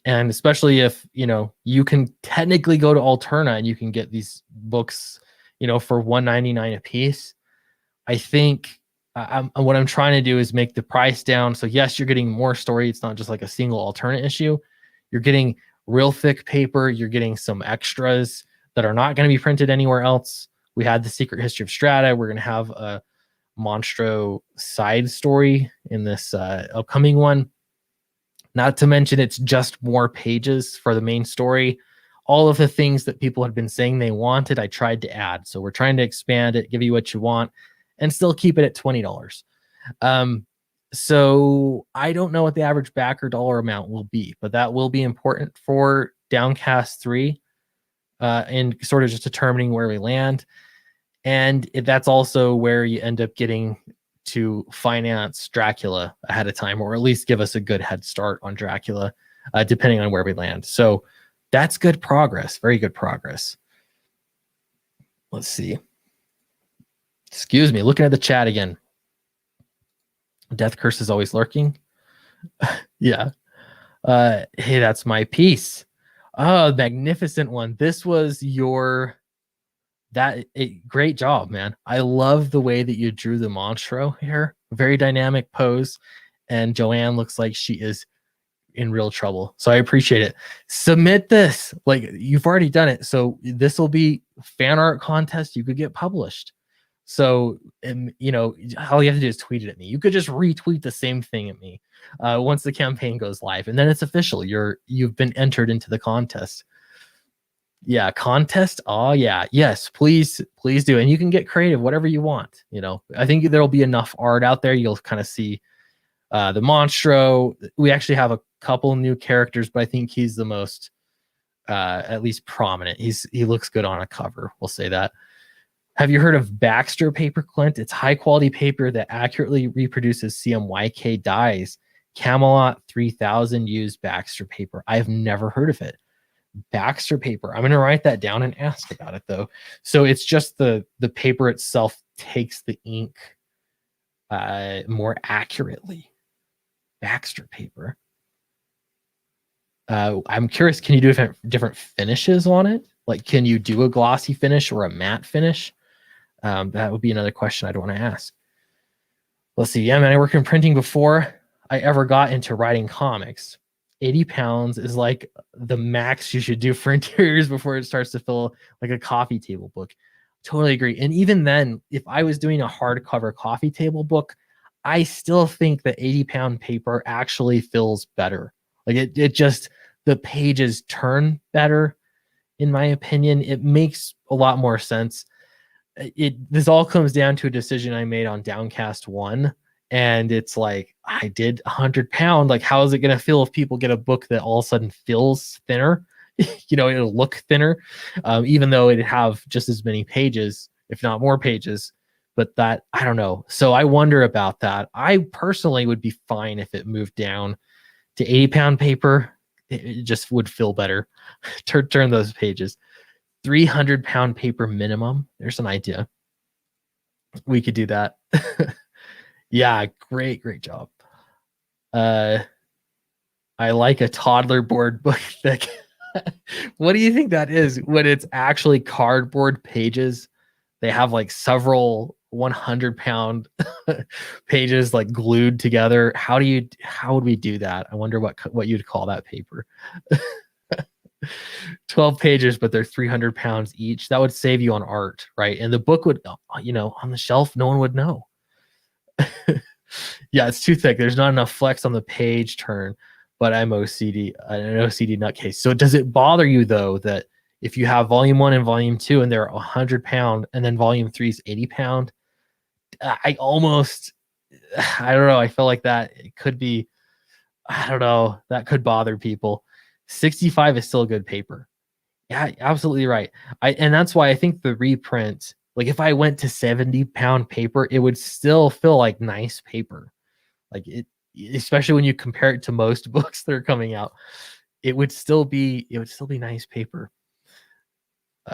And especially if, you can technically go to Alterna and you can get these books, for $1.99 a piece. I think what I'm trying to do is make the price down. So yes, you're getting more story. It's not just like a single Alterna issue. You're getting real thick paper. You're getting some extras that are not going to be printed anywhere else. We had the Secret History of Strata. We're going to have a Monstro side story in this upcoming one. Not to mention, it's just more pages for the main story. All of the things that people had been saying they wanted, I tried to add. So we're trying to expand it, give you what you want, and still keep it at $20. So I don't know what the average backer dollar amount will be, but that will be important for Downcast 3 and sort of just determining where we land. And that's also where you end up getting to finance Dracula ahead of time, or at least give us a good head start on Dracula, depending on where we land. So that's good progress, very good progress. Let's see. Excuse me, looking at the chat again. Death Curse is always lurking. Yeah. Hey, that's my piece. Oh, magnificent one. This was your Great job, man. I love the way that you drew the Monstro here. Very dynamic pose. And Joanne looks like she is in real trouble. So I appreciate it. Submit this. Like, you've already done it. So this will be fan art contest. You could get published. So, you know, all you have to do is tweet it at me. You could just retweet the same thing at me once the campaign goes live, and then it's official. You've been entered into the contest. Yeah, contest. Oh yeah, yes, please do. And you can get creative, whatever you want. You know, I think there'll be enough art out there. You'll kind of see the Monstro. We actually have a couple new characters, but I think he's the most at least prominent. He looks good on a cover. We'll say that. Have you heard of Baxter paper, Clint? It's high quality paper that accurately reproduces CMYK dyes. Camelot 3000 used Baxter paper. I've never heard of it. Baxter paper. I'm going to write that down and ask about it though. So it's just the paper itself takes the ink more accurately. Baxter paper. I'm curious, can you do different finishes on it? Like, can you do a glossy finish or a matte finish? That would be another question I'd want to ask. Let's see. Yeah, man, I worked in printing before I ever got into writing comics. 80 pounds is like the max you should do for interiors before it starts to feel like a coffee table book. Totally agree. And even then, if I was doing a hardcover coffee table book, I still think the 80-pound paper actually feels better. Like it just, the pages turn better, in my opinion. It makes a lot more sense. This all comes down to a decision I made on Downcast 1. And it's like, I did 100-pound. Like, how is it going to feel if people get a book that all of a sudden feels thinner? You know, it'll look thinner, even though it'd have just as many pages, if not more pages. But that, I don't know. So I wonder about that. I personally would be fine if it moved down to 80-pound paper. It just would feel better. Turn those pages. 300-pound paper minimum. There's an idea. We could do that. Yeah, great job. I like a toddler board book thick. What do you think that is when it's actually cardboard pages? They have like several 100-pound pages like glued together. How would we do that? I wonder what you'd call that paper. 12 pages, but they're 300 pounds each. That would save you on art, right? And the book would, you know, on the shelf, no one would know. Yeah, it's too thick. There's not enough flex on the page turn, but I'm an OCD nutcase. So does it bother you though that if you have volume 1 and volume 2 and they're 100-pound and then volume 3 is 80-pound? I don't know. I feel like that it could be, I don't know, that could bother people. 65 is still good paper. Yeah, absolutely right. And that's why I think the reprint, like if I went to 70-pound paper, it would still feel like nice paper. Like it, especially when you compare it to most books that are coming out, it would still be nice paper.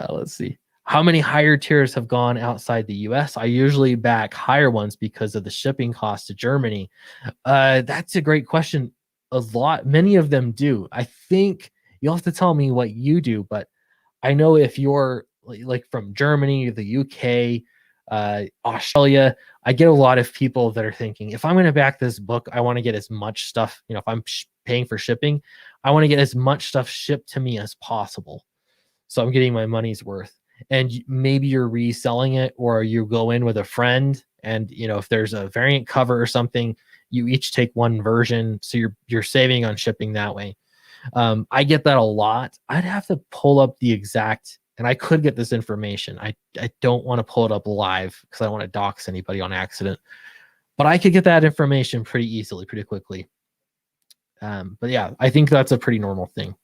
Let's see. How many higher tiers have gone outside the US? I usually back higher ones because of the shipping cost to Germany. That's a great question. Many of them do. I think you'll have to tell me what you do, but I know if you're like from Germany, the UK, Australia, I get a lot of people that are thinking, if I'm going to back this book, I want to get as much stuff, you know, if I'm paying for shipping, I want to get as much stuff shipped to me as possible. So I'm getting my money's worth. And maybe you're reselling it, or you go in with a friend, and you know, if there's a variant cover or something, you each take one version, so you're saving on shipping that way. I get that a lot. I'd have to pull up the exact, and I could get this information. I don't want to pull it up live because I don't want to dox anybody on accident, but I could get that information pretty easily, pretty quickly. But yeah, I think that's a pretty normal thing.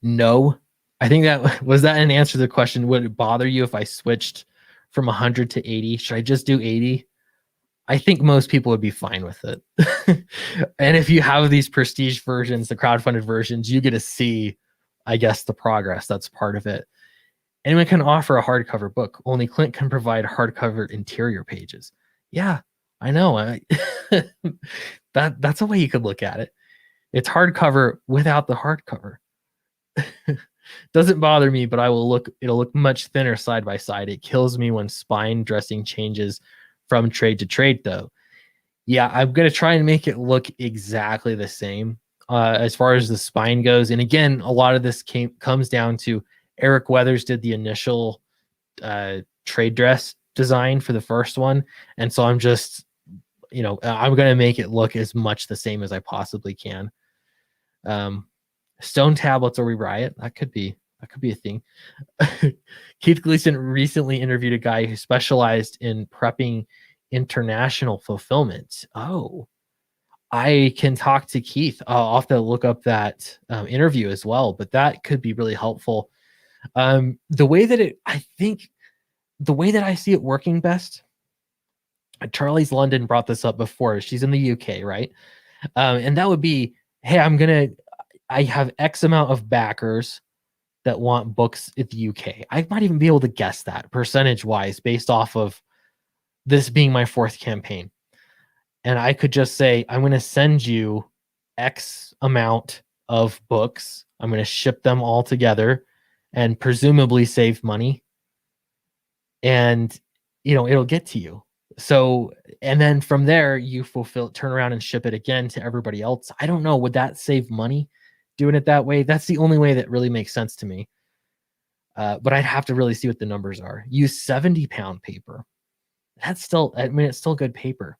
No, I think was that an answer to the question. Would it bother you if I switched from 100 to 80? Should I just do 80? I think most people would be fine with it. And if you have these prestige versions, the crowdfunded versions, you get to see, I guess, the progress. That's part of it. Anyone can offer a hardcover book. Only Clint can provide hardcover interior pages. Yeah, I know. That's a way you could look at it. It's hardcover without the hardcover. Doesn't bother me, but it'll look much thinner side by side. It kills me when spine dressing changes from trade to trade, though. Yeah, I'm gonna try and make it look exactly the same as far as the spine goes. And again, a lot of this comes down to Eric Weathers did the initial trade dress design for the first one, and so I'm just, I'm gonna make it look as much the same as I possibly can. Stone tablets or we riot, that could be a thing. Keith Gleason recently interviewed a guy who specialized in prepping international fulfillment. Oh, I can talk to Keith. I'll have to look up that interview as well, but that could be really helpful. The way that I see it working best, Charlie's London brought this up before. She's in the UK, right? And that would be, hey, I have X amount of backers that want books in the UK. I might even be able to guess that percentage wise based off of this being my fourth campaign. And I could just say, I'm going to send you X amount of books. I'm going to ship them all together and presumably save money. And, it'll get to you. So, and then from there, you turn around and ship it again to everybody else. I don't know. Would that save money doing it that way? That's the only way that really makes sense to me. But I'd have to really see what the numbers are. Use 70-pound paper. That's still, it's still good paper.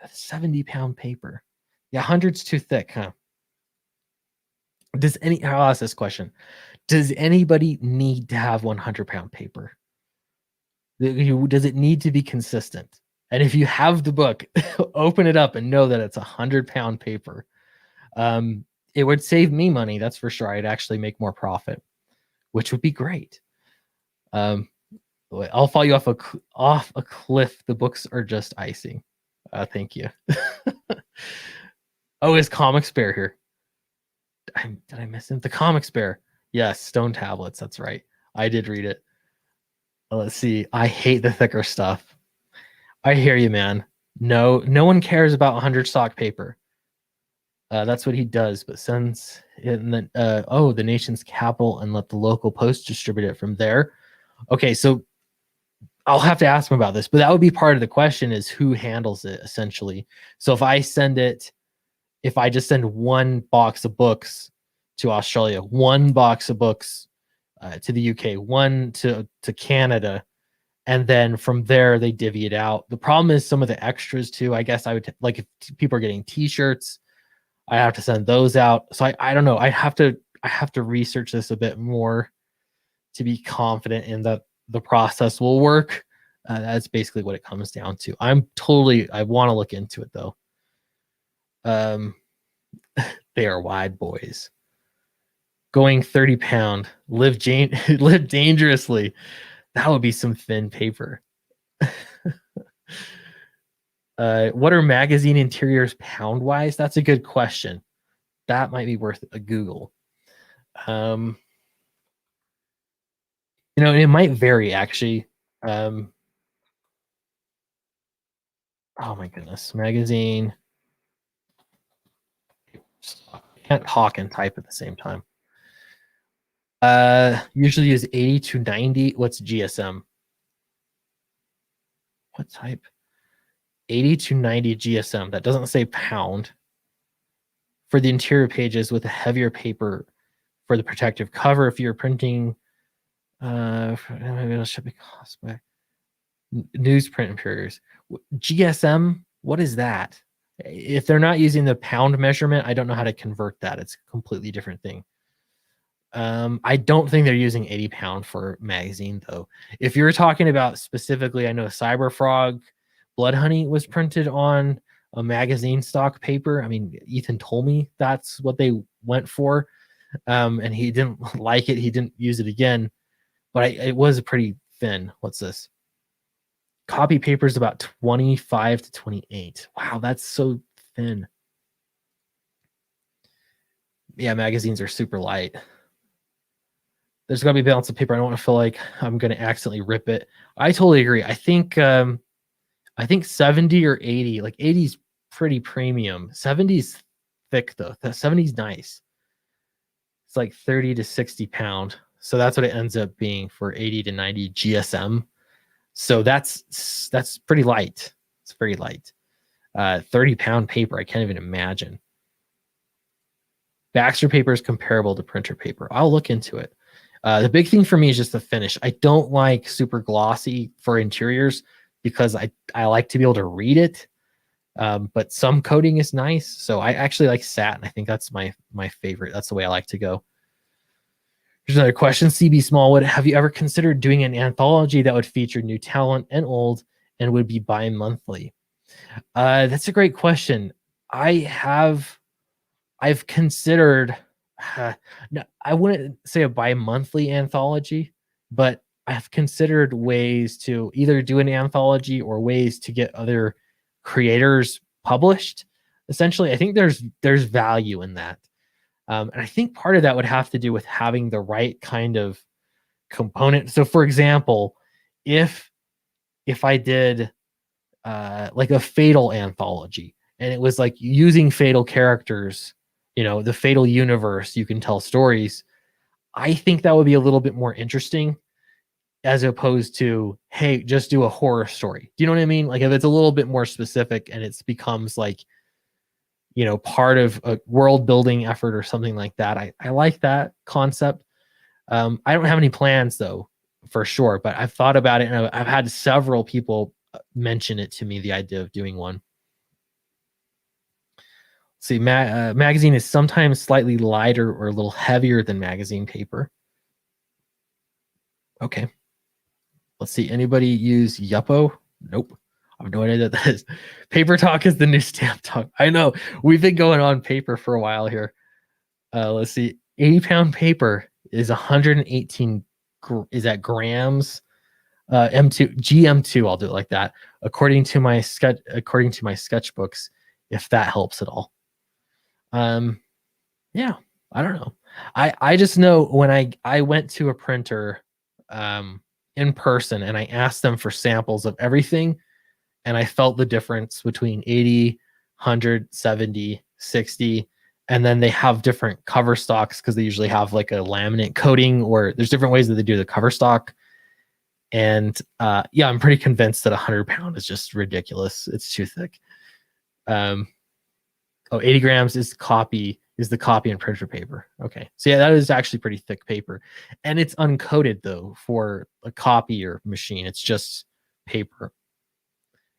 70-pound paper. Yeah, 100's too thick, huh? I'll ask this question. Does anybody need to have 100-pound paper? Does it need to be consistent? And if you have the book, open it up and know that it's 100-pound paper. It would save me money, that's for sure. I'd actually make more profit, which would be great. I'll fall you off a cliff. The books are just icing. Thank you. Oh, is Comics Bear here? Did I miss him? The Comics Bear. Yes, Stone Tablets. That's right. I did read it. Let's see. I hate the thicker stuff. I hear you, man. No one cares about 100 stock paper. That's what he does, but sends it in the nation's capital and let the local post distribute it from there. Okay, so I'll have to ask him about this, but that would be part of the question is who handles it essentially. So if I just send one box of books to Australia, one box of books to the UK, one to Canada, and then from there they divvy it out. The problem is some of the extras too. I guess I would like if people are getting t-shirts, I have to send those out. So I don't know. I have to research this a bit more to be confident in that the process will work. That's basically what it comes down to. I want to look into it though. They are wide boys. Going 30-pound, live dangerously. That would be some thin paper. What are magazine interiors pound wise? That's a good question. That might be worth a Google. It might vary actually. Oh my goodness, magazine. I can't talk and type at the same time. Usually use 80 to 90. What's GSM? What type? 80 to 90 GSM. That doesn't say pound. For the interior pages with a heavier paper for the protective cover. If you're printing, shipping cost by newsprint interiors. GSM. What is that? If they're not using the pound measurement, I don't know how to convert that. It's a completely different thing. I don't think they're using 80-pound for magazine though. If you're talking about specifically, I know Cyberfrog Blood Honey was printed on a magazine stock paper. I mean, Ethan told me that's what they went for. And he didn't like it. He didn't use it again, but it was pretty thin. What's this? Copy paper is about 25 to 28. Wow, that's so thin. Yeah, magazines are super light. There's got to be a balance of paper. I don't want to feel like I'm going to accidentally rip it. I totally agree. I think 70 or 80, like 80's pretty premium. 70's thick though. 70's nice. it's like 30 to 60 pound. So that's what it ends up being for 80 to 90 GSM. So that's pretty light. It's very light. 30-pound paper. I can't even imagine. Baxter paper is comparable to printer paper. I'll look into it. The big thing for me is just the finish. I don't like super glossy for interiors because I like to be able to read it. But some coating is nice. So I actually like satin. I think that's my favorite. That's the way I like to go. Here's another question. CB Smallwood, have you ever considered doing an anthology that would feature new talent and old and would be bi-monthly? That's a great question. I've considered, no, I wouldn't say a bi-monthly anthology, but I've considered ways to either do an anthology or ways to get other creators published. Essentially, I think there's value in that. And I think part of that would have to do with having the right kind of component. So for example, if I did like a Fatal anthology and it was like using Fatal characters, the Fatal universe, you can tell stories. I think that would be a little bit more interesting as opposed to, hey, just do a horror story. Do you know what I mean? Like if it's a little bit more specific and it becomes like, part of a world building effort or something like that. I like that concept. I don't have any plans though, for sure, but I've thought about it and I've had several people mention it to me, the idea of doing one. See, magazine is sometimes slightly lighter or a little heavier than magazine paper. Okay. Let's see. Anybody use Yuppo? Nope. I have no idea what that is. Paper talk is the new stamp talk. I know. We've been going on paper for a while here. Let's see. 80-pound paper is 118. Is that grams? M2 GM2. I'll do it like that. According to my sketchbooks, if that helps at all. Yeah. I don't know. I just know when I went to a printer in person and I asked them for samples of everything. And I felt the difference between 80, 100, 70, 60. And then they have different cover stocks because they usually have like a laminate coating or there's different ways that they do the cover stock. And yeah, I'm pretty convinced that 100-pound is just ridiculous. It's too thick. 80 grams is the copy and printer paper. Okay. So yeah, that is actually pretty thick paper. And it's uncoated though for a copy or machine. It's just paper.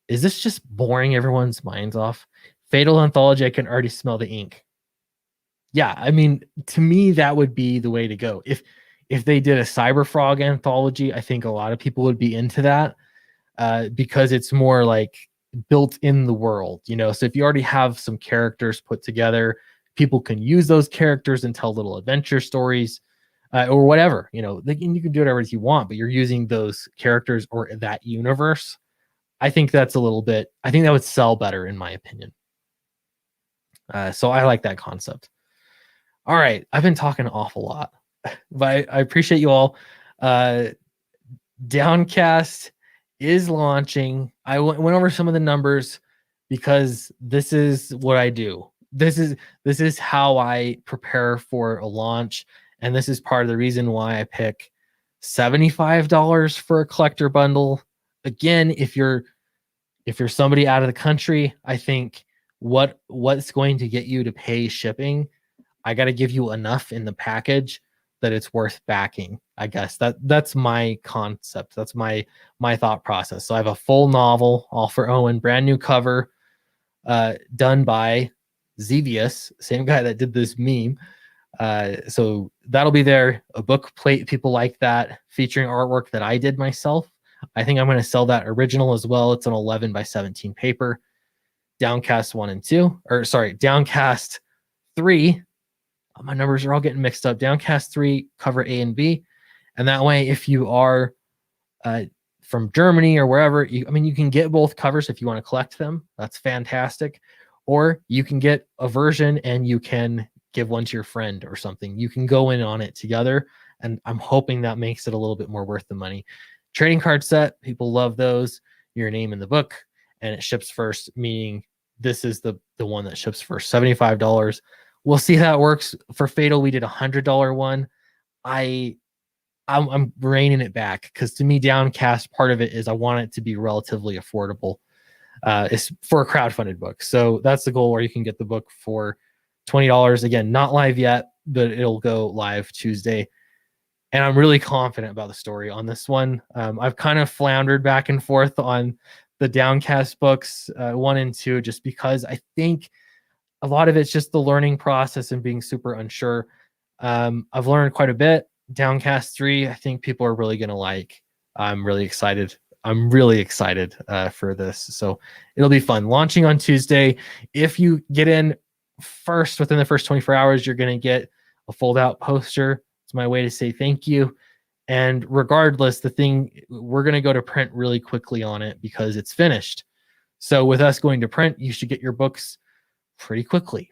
Is this just boring everyone's minds off? Fatal anthology, I can already smell the ink. Yeah, I mean, to me, that would be the way to go. If they did a Cyberfrog anthology, I think a lot of people would be into that because it's more like built in the world, So if you already have some characters put together, people can use those characters and tell little adventure stories or whatever, you can do whatever you want, but you're using those characters or that universe. I think I think that would sell better in my opinion. So I like that concept. All right. I've been talking an awful lot, but I appreciate you all. Downcast is launching. I went over some of the numbers because this is what I do. This is how I prepare for a launch. And this is part of the reason why I pick $75 for a collector bundle. Again, if you're somebody out of the country, I think what's going to get you to pay shipping, I got to give you enough in the package that it's worth backing. I guess that's my concept. That's my thought process. So I have a full novel, all for Owen, brand new cover, done by Xevious, same guy that did this meme. So that'll be there. A book plate, people like that, featuring artwork that I did myself. I think I'm going to sell that original as well. It's an 11 by 17 paper. Downcast 1 and 2, or sorry, Downcast 3. My numbers are all getting mixed up. Downcast 3, cover A and B. And that way, if you are from Germany or wherever, you can get both covers if you want to collect them. That's fantastic. Or you can get a version and you can give one to your friend or something. You can go in on it together. And I'm hoping that makes it a little bit more worth the money. Trading card set, people love those. Your name in the book, and it ships first, meaning this is the one that ships first. $75. we'll see how it works. For Fatal, we did $100 one. I'm reining it back because to me, Downcast, part of it is I want it to be relatively affordable. It's for a crowdfunded book. So that's the goal, where you can get the book for $20. Again, not live yet, but it'll go live Tuesday. And I'm really confident about the story on this one. I've kind of floundered back and forth on the Downcast books 1 and 2, just because I think a lot of it's just the learning process and being super unsure. I've learned quite a bit. Downcast 3, I think people are really going to like. I'm really excited. For this. So it'll be fun. Launching on Tuesday. If you get in first within the first 24 hours, you're going to get a fold out poster. It's my way to say thank you. And regardless, we're going to go to print really quickly on it because it's finished. So with us going to print, you should get your books pretty quickly.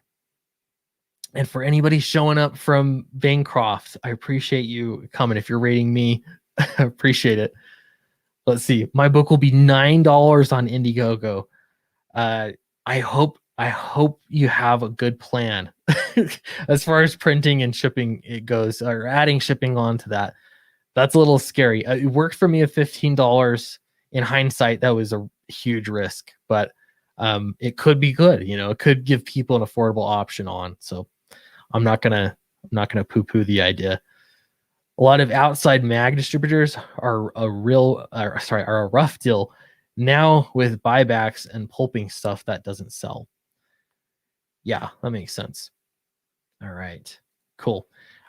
And for anybody showing up from Bancroft, I appreciate you coming. If you're rating me, I appreciate it. Let's see. My book will be $9 on Indiegogo. I hope you have a good plan as far as printing and shipping it goes, or adding shipping onto that. That's a little scary. It worked for me at $15. In hindsight, that was a huge risk, but it could be good. It could give people an affordable option on. So I'm not gonna poo-poo the idea. A lot of outside mag distributors are a rough deal now with buybacks and pulping stuff that doesn't sell. Yeah, that makes sense. All right, cool.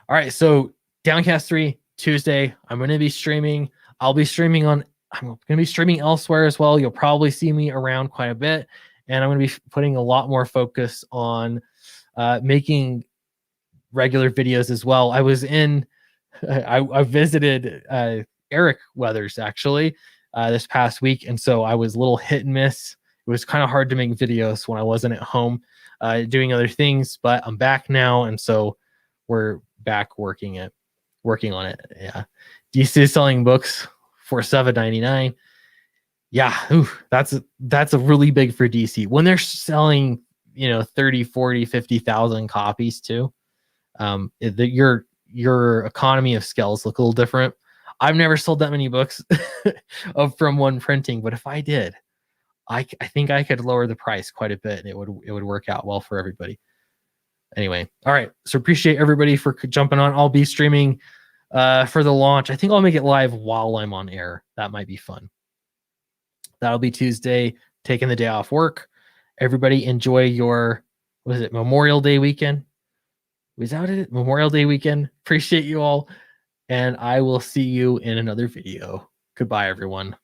All right, so Downcast 3 Tuesday. I'm going to be streaming. I'm going to be streaming elsewhere as well. You'll probably see me around quite a bit, and I'm going to be putting a lot more focus on making regular videos as well. I visited Eric Weathers actually this past week, and so I was a little hit and miss. It was kind of hard to make videos when I wasn't at home doing other things, but I'm back now, and so we're back working on it. Yeah, DC is selling books for $7.99. Yeah, that's a really big for DC when they're selling 30, 40, 50,000 copies too. Your economy of scales look a little different. I've never sold that many books from one printing, but if I did, I think I could lower the price quite a bit, and it would work out well for everybody. Anyway, all right. So appreciate everybody for jumping on. I'll be streaming for the launch. I think I'll make it live while I'm on air. That might be fun. That'll be Tuesday, taking the day off work. Everybody enjoy your, Memorial Day weekend? Was that it? Memorial Day weekend. Appreciate you all. And I will see you in another video. Goodbye, everyone.